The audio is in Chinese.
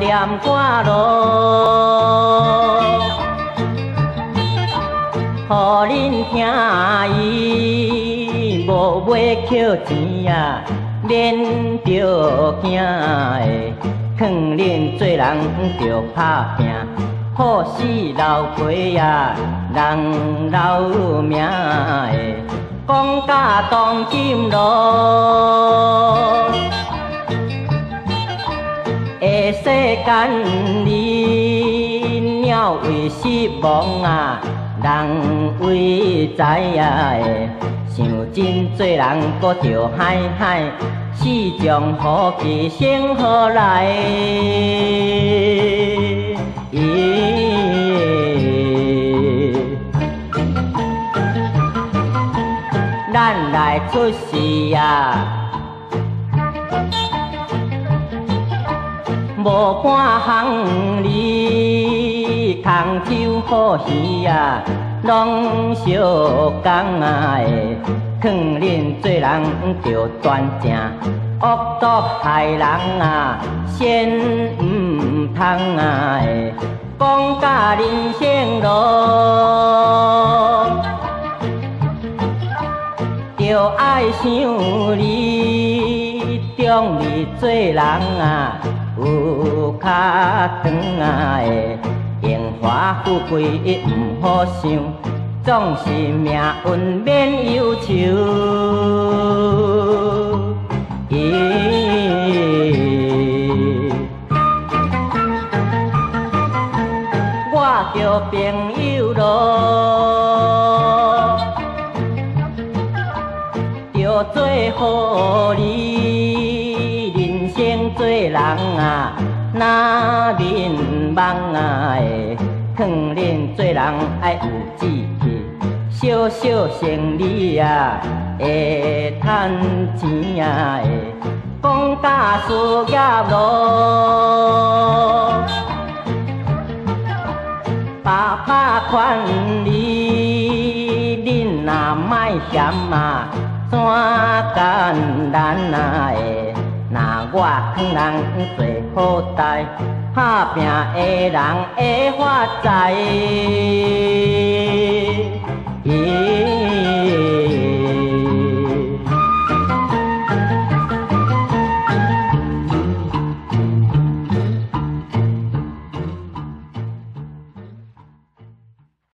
念我路，予恁听伊无买捡钱啊，免着惊的，劝恁做人着拍拼，好死留皮啊，人留命的，讲甲当今路。下世间你鸟为失望啊，人为知影的，想真做人搁着海海，始终好奇生何来？咱来出世啊！无半项你空手好鱼啊，拢相共啊的，劝恁做人着端正，恶毒害人啊，先唔通啊的，讲甲人生路。着爱想你，中意做人啊，有较长啊的，荣华富贵唔好想，总是命运免忧愁。我着朋友路。做好你人生做人啊，那面茫啊的，劝恁做人爱有志气，小小生理啊会趁钱啊的，讲甲事业路，爸爸劝你，恁若莫嫌啊。怎简单啊的？若我劝人做好代，打拼的人会发财。